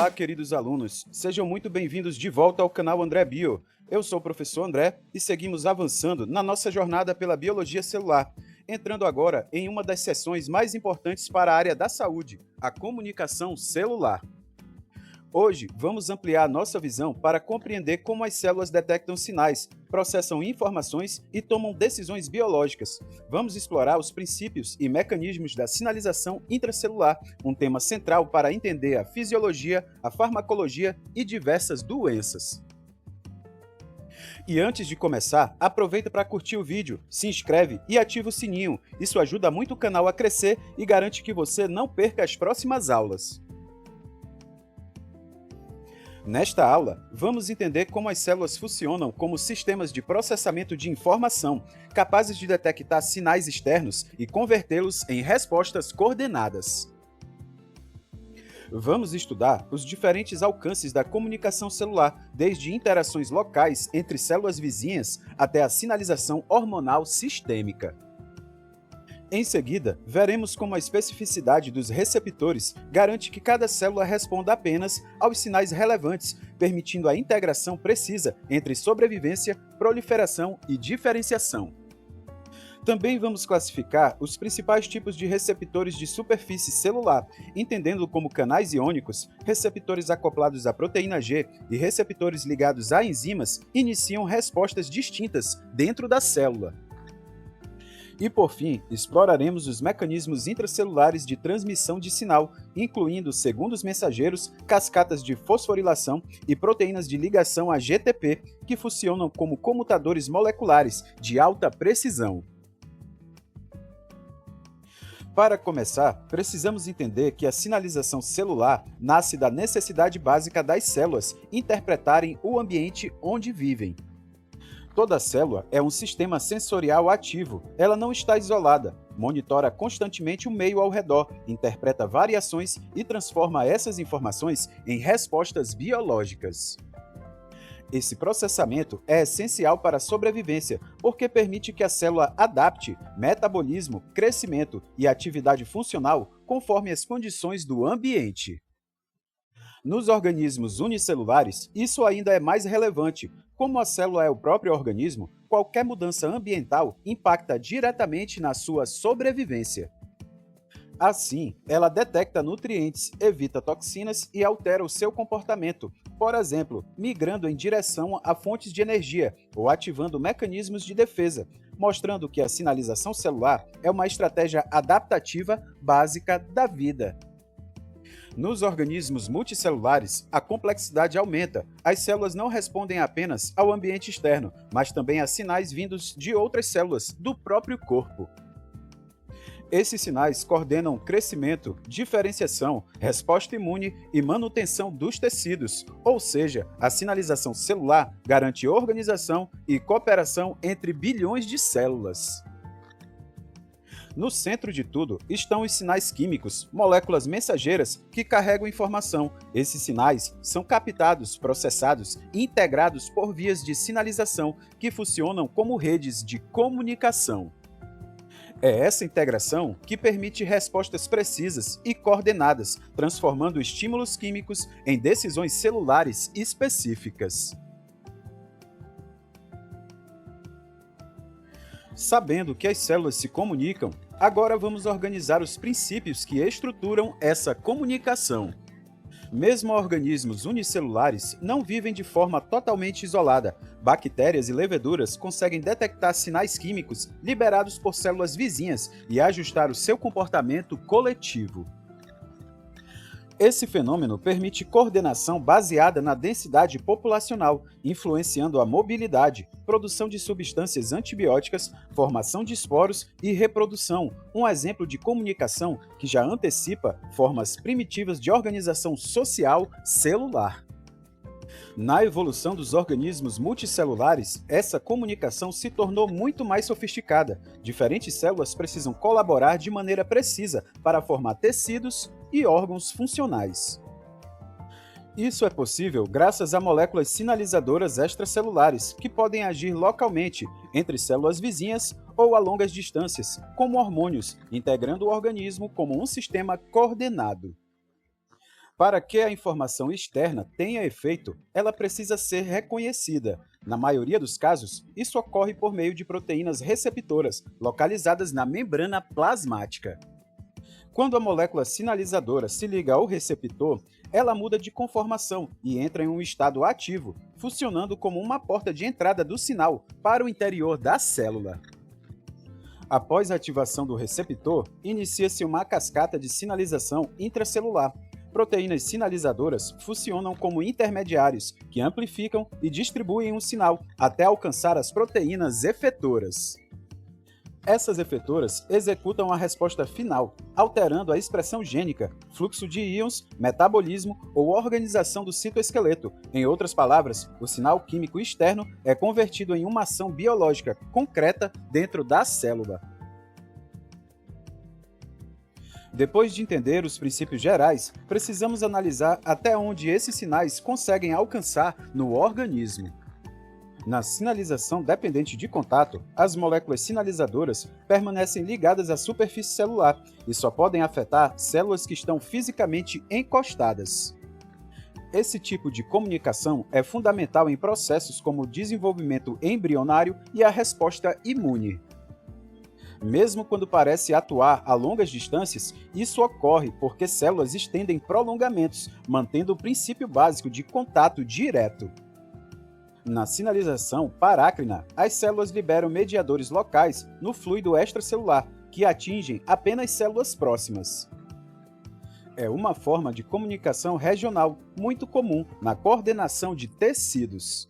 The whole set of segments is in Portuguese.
Olá, queridos alunos. Sejam muito bem-vindos de volta ao canal André Bio. Eu sou o professor André e seguimos avançando na nossa jornada pela biologia celular, entrando agora em uma das seções mais importantes para a área da saúde, a comunicação celular. Hoje, vamos ampliar nossa visão para compreender como as células detectam sinais, processam informações e tomam decisões biológicas. Vamos explorar os princípios e mecanismos da sinalização intracelular, um tema central para entender a fisiologia, a farmacologia e diversas doenças. E antes de começar, aproveita para curtir o vídeo, se inscreve e ativa o sininho. Isso ajuda muito o canal a crescer e garante que você não perca as próximas aulas. Nesta aula, vamos entender como as células funcionam como sistemas de processamento de informação, capazes de detectar sinais externos e convertê-los em respostas coordenadas. Vamos estudar os diferentes alcances da comunicação celular, desde interações locais entre células vizinhas até a sinalização hormonal sistêmica. Em seguida, veremos como a especificidade dos receptores garante que cada célula responda apenas aos sinais relevantes, permitindo a integração precisa entre sobrevivência, proliferação e diferenciação. Também vamos classificar os principais tipos de receptores de superfície celular, entendendo como canais iônicos, receptores acoplados à proteína G e receptores ligados a enzimas iniciam respostas distintas dentro da célula. E, por fim, exploraremos os mecanismos intracelulares de transmissão de sinal, incluindo segundos mensageiros, cascatas de fosforilação e proteínas de ligação a GTP, que funcionam como comutadores moleculares de alta precisão. Para começar, precisamos entender que a sinalização celular nasce da necessidade básica das células interpretarem o ambiente onde vivem. Toda célula é um sistema sensorial ativo, ela não está isolada, monitora constantemente o meio ao redor, interpreta variações e transforma essas informações em respostas biológicas. Esse processamento é essencial para a sobrevivência, porque permite que a célula adapte metabolismo, crescimento e atividade funcional conforme as condições do ambiente. Nos organismos unicelulares, isso ainda é mais relevante. Como a célula é o próprio organismo, qualquer mudança ambiental impacta diretamente na sua sobrevivência. Assim, ela detecta nutrientes, evita toxinas e altera o seu comportamento, por exemplo, migrando em direção a fontes de energia ou ativando mecanismos de defesa, mostrando que a sinalização celular é uma estratégia adaptativa básica da vida. Nos organismos multicelulares, a complexidade aumenta. As células não respondem apenas ao ambiente externo, mas também a sinais vindos de outras células do próprio corpo. Esses sinais coordenam crescimento, diferenciação, resposta imune e manutenção dos tecidos, ou seja, a sinalização celular garante organização e cooperação entre bilhões de células. No centro de tudo estão os sinais químicos, moléculas mensageiras que carregam informação. Esses sinais são captados, processados e integrados por vias de sinalização que funcionam como redes de comunicação. É essa integração que permite respostas precisas e coordenadas, transformando estímulos químicos em decisões celulares específicas. Sabendo que as células se comunicam, agora vamos organizar os princípios que estruturam essa comunicação. Mesmo organismos unicelulares não vivem de forma totalmente isolada. Bactérias e leveduras conseguem detectar sinais químicos liberados por células vizinhas e ajustar o seu comportamento coletivo. Esse fenômeno permite coordenação baseada na densidade populacional, influenciando a mobilidade, produção de substâncias antibióticas, formação de esporos e reprodução, um exemplo de comunicação que já antecipa formas primitivas de organização social celular. Na evolução dos organismos multicelulares, essa comunicação se tornou muito mais sofisticada. Diferentes células precisam colaborar de maneira precisa para formar tecidos e órgãos funcionais. Isso é possível graças a moléculas sinalizadoras extracelulares, que podem agir localmente entre células vizinhas ou a longas distâncias, como hormônios, integrando o organismo como um sistema coordenado. Para que a informação externa tenha efeito, ela precisa ser reconhecida. Na maioria dos casos, isso ocorre por meio de proteínas receptoras, localizadas na membrana plasmática. Quando a molécula sinalizadora se liga ao receptor, ela muda de conformação e entra em um estado ativo, funcionando como uma porta de entrada do sinal para o interior da célula. Após a ativação do receptor, inicia-se uma cascata de sinalização intracelular. Proteínas sinalizadoras funcionam como intermediários que amplificam e distribuem um sinal até alcançar as proteínas efetoras. Essas efetoras executam a resposta final, alterando a expressão gênica, fluxo de íons, metabolismo ou organização do citoesqueleto. Em outras palavras, o sinal químico externo é convertido em uma ação biológica concreta dentro da célula. Depois de entender os princípios gerais, precisamos analisar até onde esses sinais conseguem alcançar no organismo. Na sinalização dependente de contato, as moléculas sinalizadoras permanecem ligadas à superfície celular e só podem afetar células que estão fisicamente encostadas. Esse tipo de comunicação é fundamental em processos como o desenvolvimento embrionário e a resposta imune. Mesmo quando parece atuar a longas distâncias, isso ocorre porque células estendem prolongamentos, mantendo o princípio básico de contato direto. Na sinalização parácrina, as células liberam mediadores locais no fluido extracelular, que atingem apenas células próximas. É uma forma de comunicação regional muito comum na coordenação de tecidos.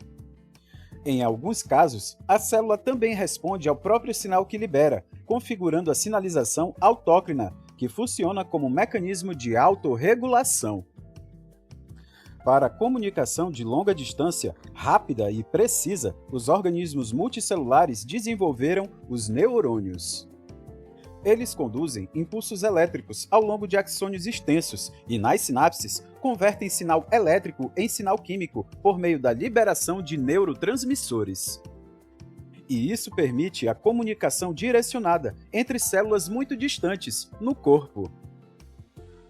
Em alguns casos, a célula também responde ao próprio sinal que libera, configurando a sinalização autócrina, que funciona como um mecanismo de autorregulação. Para a comunicação de longa distância, rápida e precisa, os organismos multicelulares desenvolveram os neurônios. Eles conduzem impulsos elétricos ao longo de axônios extensos e, nas sinapses, convertem sinal elétrico em sinal químico por meio da liberação de neurotransmissores. E isso permite a comunicação direcionada entre células muito distantes no corpo.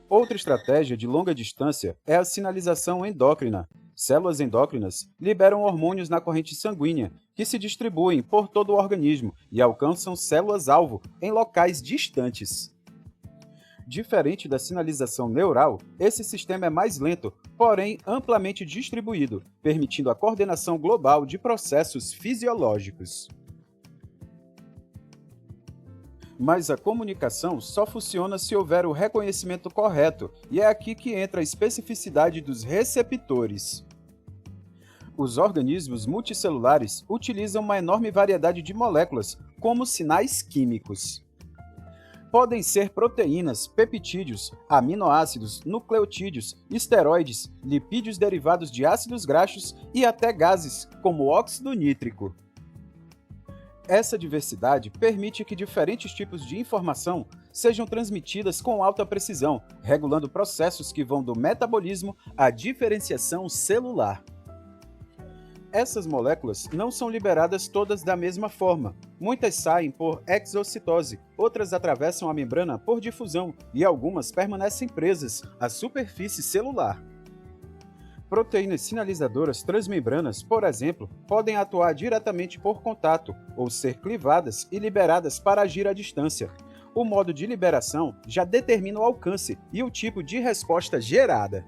Outra estratégia de longa distância é a sinalização endócrina. Células endócrinas liberam hormônios na corrente sanguínea, que se distribuem por todo o organismo e alcançam células-alvo em locais distantes. Diferente da sinalização neural, esse sistema é mais lento, porém amplamente distribuído, permitindo a coordenação global de processos fisiológicos. Mas a comunicação só funciona se houver o reconhecimento correto, e é aqui que entra a especificidade dos receptores. Os organismos multicelulares utilizam uma enorme variedade de moléculas como sinais químicos. Podem ser proteínas, peptídeos, aminoácidos, nucleotídeos, esteroides, lipídios derivados de ácidos graxos e até gases, como óxido nítrico. Essa diversidade permite que diferentes tipos de informação sejam transmitidas com alta precisão, regulando processos que vão do metabolismo à diferenciação celular. Essas moléculas não são liberadas todas da mesma forma. Muitas saem por exocitose, outras atravessam a membrana por difusão e algumas permanecem presas à superfície celular. Proteínas sinalizadoras transmembranas, por exemplo, podem atuar diretamente por contato ou ser clivadas e liberadas para agir à distância. O modo de liberação já determina o alcance e o tipo de resposta gerada.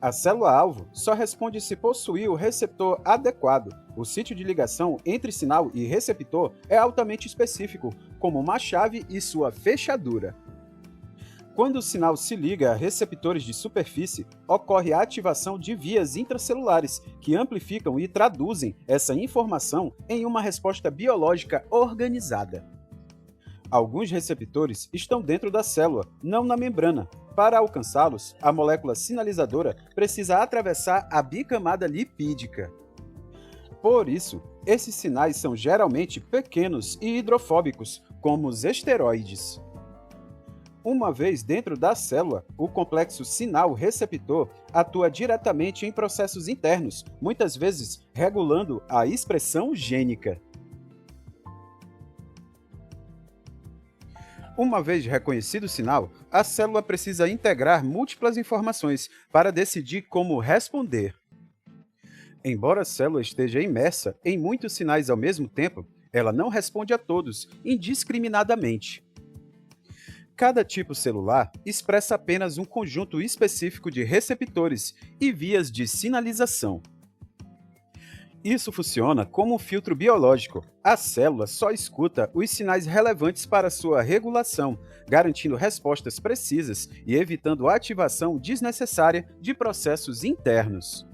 A célula-alvo só responde se possuir o receptor adequado. O sítio de ligação entre sinal e receptor é altamente específico, como uma chave e sua fechadura. Quando o sinal se liga a receptores de superfície, ocorre a ativação de vias intracelulares, que amplificam e traduzem essa informação em uma resposta biológica organizada. Alguns receptores estão dentro da célula, não na membrana. Para alcançá-los, a molécula sinalizadora precisa atravessar a bicamada lipídica. Por isso, esses sinais são geralmente pequenos e hidrofóbicos, como os esteroides. Uma vez dentro da célula, o complexo sinal-receptor atua diretamente em processos internos, muitas vezes regulando a expressão gênica. Uma vez reconhecido o sinal, a célula precisa integrar múltiplas informações para decidir como responder. Embora a célula esteja imersa em muitos sinais ao mesmo tempo, ela não responde a todos indiscriminadamente. Cada tipo celular expressa apenas um conjunto específico de receptores e vias de sinalização. Isso funciona como um filtro biológico. A célula só escuta os sinais relevantes para sua regulação, garantindo respostas precisas e evitando a ativação desnecessária de processos internos.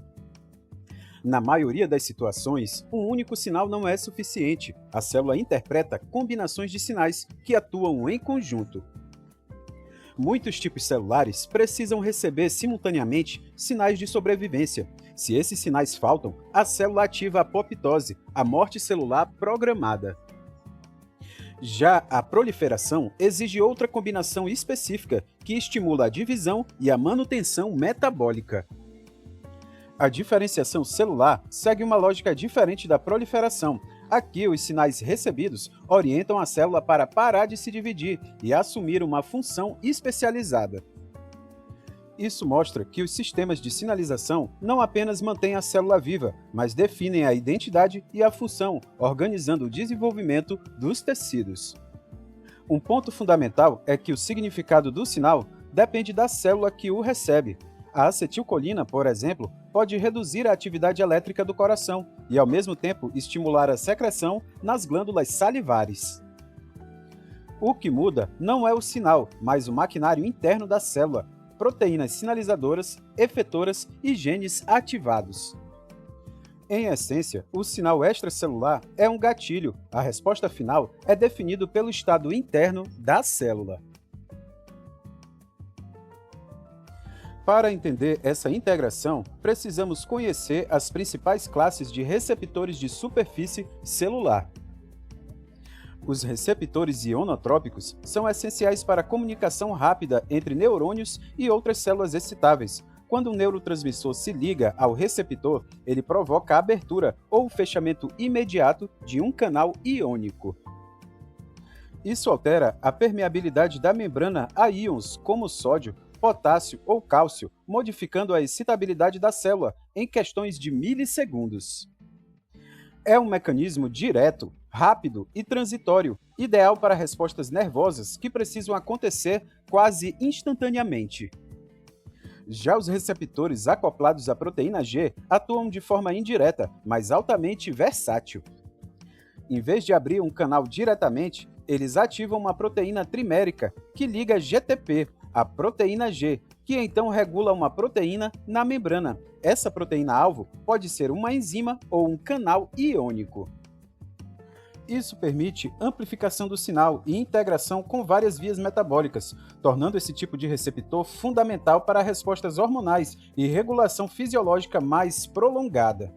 Na maioria das situações, um único sinal não é suficiente. A célula interpreta combinações de sinais que atuam em conjunto. Muitos tipos celulares precisam receber simultaneamente sinais de sobrevivência. Se esses sinais faltam, a célula ativa a apoptose, a morte celular programada. Já a proliferação exige outra combinação específica que estimula a divisão e a manutenção metabólica. A diferenciação celular segue uma lógica diferente da proliferação. Aqui, os sinais recebidos orientam a célula para parar de se dividir e assumir uma função especializada. Isso mostra que os sistemas de sinalização não apenas mantêm a célula viva, mas definem a identidade e a função, organizando o desenvolvimento dos tecidos. Um ponto fundamental é que o significado do sinal depende da célula que o recebe. A acetilcolina, por exemplo, pode reduzir a atividade elétrica do coração e, ao mesmo tempo, estimular a secreção nas glândulas salivares. O que muda não é o sinal, mas o maquinário interno da célula, proteínas sinalizadoras, efetoras e genes ativados. Em essência, o sinal extracelular é um gatilho. A resposta final é definida pelo estado interno da célula. Para entender essa integração, precisamos conhecer as principais classes de receptores de superfície celular. Os receptores ionotrópicos são essenciais para a comunicação rápida entre neurônios e outras células excitáveis. Quando um neurotransmissor se liga ao receptor, ele provoca a abertura ou o fechamento imediato de um canal iônico. Isso altera a permeabilidade da membrana a íons como sódio, potássio ou cálcio, modificando a excitabilidade da célula em questões de milissegundos. É um mecanismo direto, rápido e transitório, ideal para respostas nervosas que precisam acontecer quase instantaneamente. Já os receptores acoplados à proteína G atuam de forma indireta, mas altamente versátil. Em vez de abrir um canal diretamente, eles ativam uma proteína trimérica que liga GTP, a proteína G, que então regula uma proteína na membrana. Essa proteína-alvo pode ser uma enzima ou um canal iônico. Isso permite amplificação do sinal e integração com várias vias metabólicas, tornando esse tipo de receptor fundamental para respostas hormonais e regulação fisiológica mais prolongada.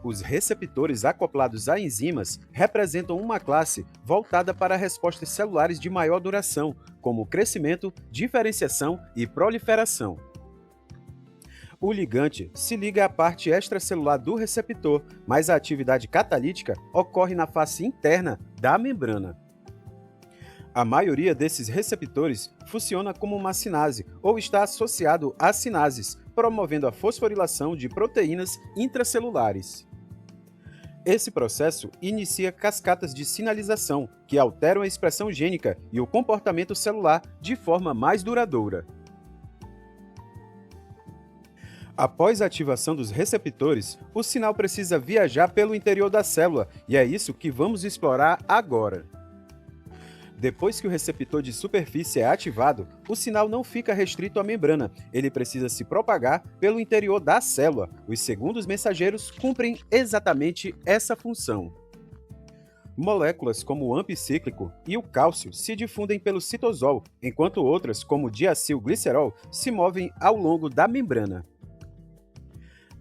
Os receptores acoplados a enzimas representam uma classe voltada para respostas celulares de maior duração, como crescimento, diferenciação e proliferação. O ligante se liga à parte extracelular do receptor, mas a atividade catalítica ocorre na face interna da membrana. A maioria desses receptores funciona como uma sinase ou está associado a sinases, promovendo a fosforilação de proteínas intracelulares. Esse processo inicia cascatas de sinalização, que alteram a expressão gênica e o comportamento celular de forma mais duradoura. Após a ativação dos receptores, o sinal precisa viajar pelo interior da célula, e é isso que vamos explorar agora. Depois que o receptor de superfície é ativado, o sinal não fica restrito à membrana, ele precisa se propagar pelo interior da célula. Os segundos mensageiros cumprem exatamente essa função. Moléculas como o AMP cíclico e o cálcio se difundem pelo citosol, enquanto outras, como o diacilglicerol, se movem ao longo da membrana.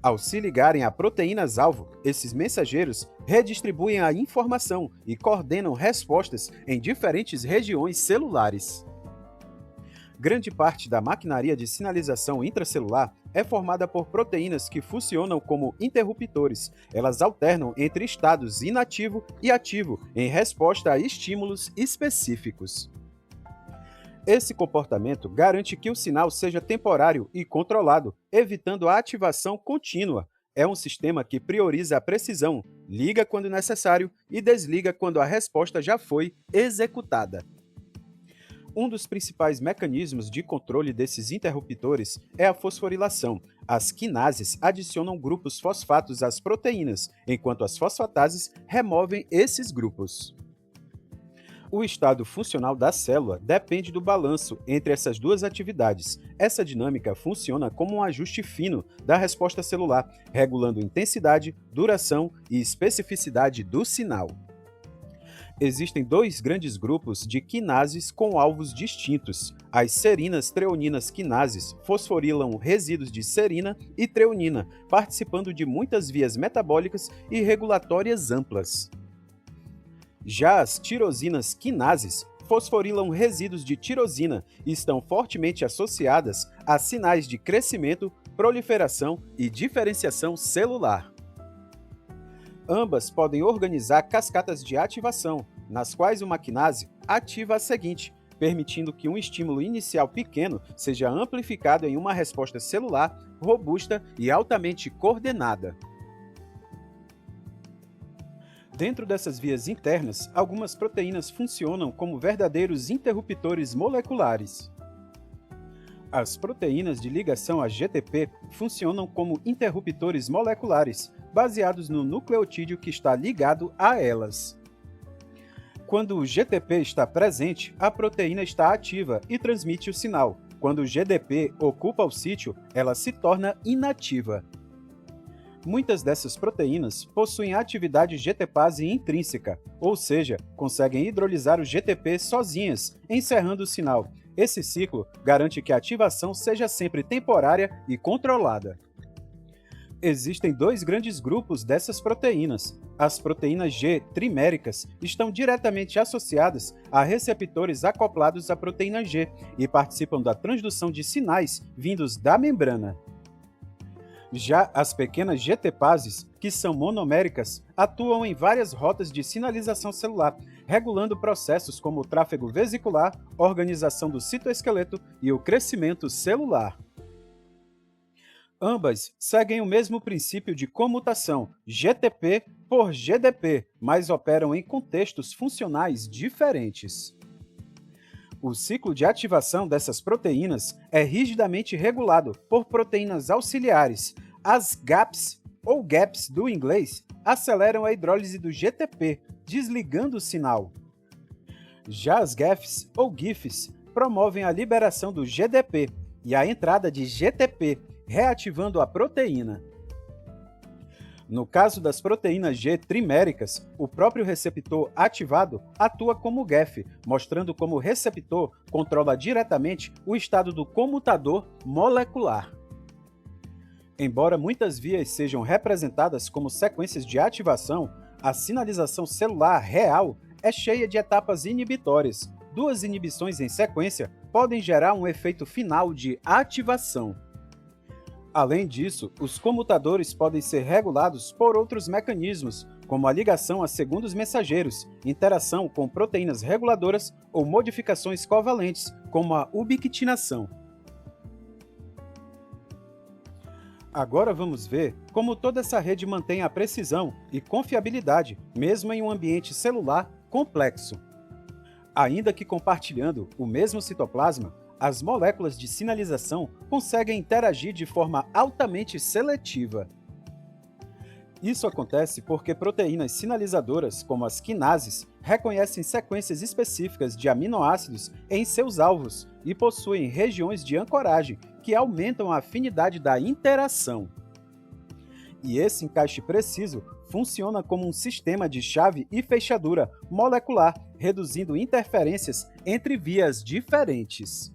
Ao se ligarem a proteínas-alvo, esses mensageiros redistribuem a informação e coordenam respostas em diferentes regiões celulares. Grande parte da maquinaria de sinalização intracelular é formada por proteínas que funcionam como interruptores. Elas alternam entre estados inativo e ativo em resposta a estímulos específicos. Esse comportamento garante que o sinal seja temporário e controlado, evitando a ativação contínua. É um sistema que prioriza a precisão, liga quando necessário e desliga quando a resposta já foi executada. Um dos principais mecanismos de controle desses interruptores é a fosforilação. As quinases adicionam grupos fosfatos às proteínas, enquanto as fosfatases removem esses grupos. O estado funcional da célula depende do balanço entre essas duas atividades. Essa dinâmica funciona como um ajuste fino da resposta celular, regulando intensidade, duração e especificidade do sinal. Existem dois grandes grupos de quinases com alvos distintos. As serinas treoninas quinases fosforilam resíduos de serina e treonina, participando de muitas vias metabólicas e regulatórias amplas. Já as tirosinas quinases fosforilam resíduos de tirosina e estão fortemente associadas a sinais de crescimento, proliferação e diferenciação celular. Ambas podem organizar cascatas de ativação, nas quais uma quinase ativa a seguinte, permitindo que um estímulo inicial pequeno seja amplificado em uma resposta celular robusta e altamente coordenada. Dentro dessas vias internas, algumas proteínas funcionam como verdadeiros interruptores moleculares. As proteínas de ligação a GTP funcionam como interruptores moleculares, baseados no nucleotídeo que está ligado a elas. Quando o GTP está presente, a proteína está ativa e transmite o sinal. Quando o GDP ocupa o sítio, ela se torna inativa. Muitas dessas proteínas possuem atividade GTPase intrínseca, ou seja, conseguem hidrolisar o GTP sozinhas, encerrando o sinal. Esse ciclo garante que a ativação seja sempre temporária e controlada. Existem dois grandes grupos dessas proteínas. As proteínas G triméricas estão diretamente associadas a receptores acoplados à proteína G e participam da transdução de sinais vindos da membrana. Já as pequenas GTPases, que são monoméricas, atuam em várias rotas de sinalização celular, regulando processos como o tráfego vesicular, organização do citoesqueleto e o crescimento celular. Ambas seguem o mesmo princípio de comutação, GTP por GDP, mas operam em contextos funcionais diferentes. O ciclo de ativação dessas proteínas é rigidamente regulado por proteínas auxiliares. As GAPs, ou GAPs do inglês, aceleram a hidrólise do GTP, desligando o sinal. Já as GAFs, ou GIFs, promovem a liberação do GDP e a entrada de GTP, reativando a proteína. No caso das proteínas G triméricas, o próprio receptor ativado atua como GAF, mostrando como o receptor controla diretamente o estado do comutador molecular. Embora muitas vias sejam representadas como sequências de ativação, a sinalização celular real é cheia de etapas inibitórias. Duas inibições em sequência podem gerar um efeito final de ativação. Além disso, os comutadores podem ser regulados por outros mecanismos, como a ligação a segundos mensageiros, interação com proteínas reguladoras ou modificações covalentes, como a ubiquitinação. Agora vamos ver como toda essa rede mantém a precisão e confiabilidade, mesmo em um ambiente celular complexo. Ainda que compartilhando o mesmo citoplasma, as moléculas de sinalização conseguem interagir de forma altamente seletiva. Isso acontece porque proteínas sinalizadoras, como as quinases, reconhecem sequências específicas de aminoácidos em seus alvos e possuem regiões de ancoragem que aumentam a afinidade da interação. E esse encaixe preciso funciona como um sistema de chave e fechadura molecular, reduzindo interferências entre vias diferentes.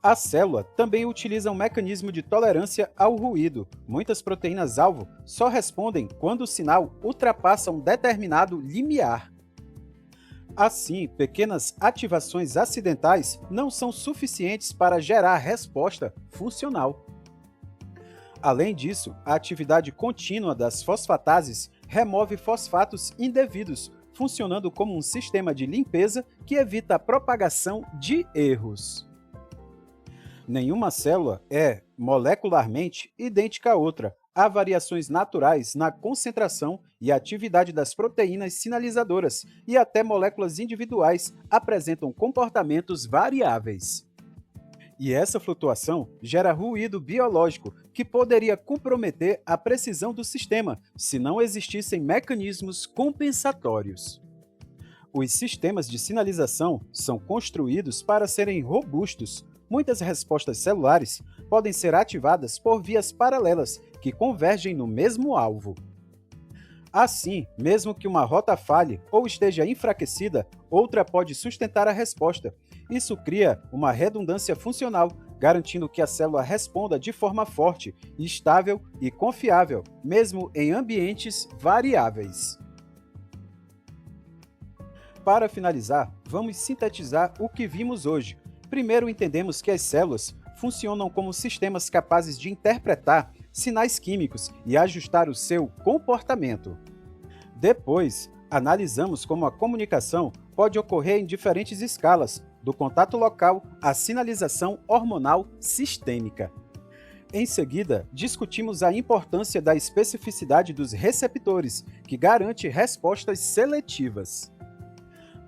A célula também utiliza um mecanismo de tolerância ao ruído. Muitas proteínas-alvo só respondem quando o sinal ultrapassa um determinado limiar. Assim, pequenas ativações acidentais não são suficientes para gerar resposta funcional. Além disso, a atividade contínua das fosfatases remove fosfatos indevidos, funcionando como um sistema de limpeza que evita a propagação de erros. Nenhuma célula é, molecularmente, idêntica à outra. Há variações naturais na concentração e atividade das proteínas sinalizadoras, e até moléculas individuais apresentam comportamentos variáveis. E essa flutuação gera ruído biológico que poderia comprometer a precisão do sistema se não existissem mecanismos compensatórios. Os sistemas de sinalização são construídos para serem robustos. Muitas respostas celulares podem ser ativadas por vias paralelas que convergem no mesmo alvo. Assim, mesmo que uma rota falhe ou esteja enfraquecida, outra pode sustentar a resposta. Isso cria uma redundância funcional, garantindo que a célula responda de forma forte, estável e confiável, mesmo em ambientes variáveis. Para finalizar, vamos sintetizar o que vimos hoje. Primeiro, entendemos que as células funcionam como sistemas capazes de interpretar sinais químicos e ajustar o seu comportamento. Depois, analisamos como a comunicação pode ocorrer em diferentes escalas, do contato local à sinalização hormonal sistêmica. Em seguida, discutimos a importância da especificidade dos receptores, que garante respostas seletivas.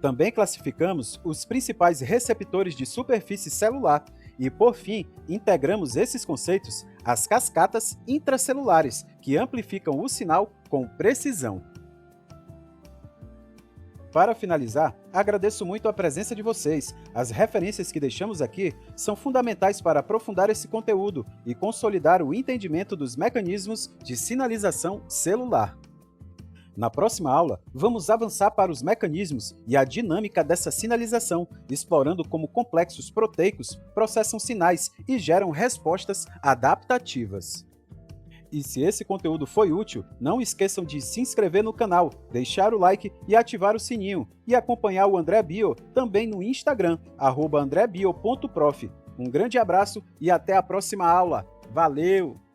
Também classificamos os principais receptores de superfície celular e, por fim, integramos esses conceitos às cascatas intracelulares, que amplificam o sinal com precisão. Para finalizar, agradeço muito a presença de vocês. As referências que deixamos aqui são fundamentais para aprofundar esse conteúdo e consolidar o entendimento dos mecanismos de sinalização celular. Na próxima aula, vamos avançar para os mecanismos e a dinâmica dessa sinalização, explorando como complexos proteicos processam sinais e geram respostas adaptativas. E se esse conteúdo foi útil, não esqueçam de se inscrever no canal, deixar o like e ativar o sininho, e acompanhar o André Bio também no Instagram, @andrebio.prof. Um grande abraço e até a próxima aula. Valeu!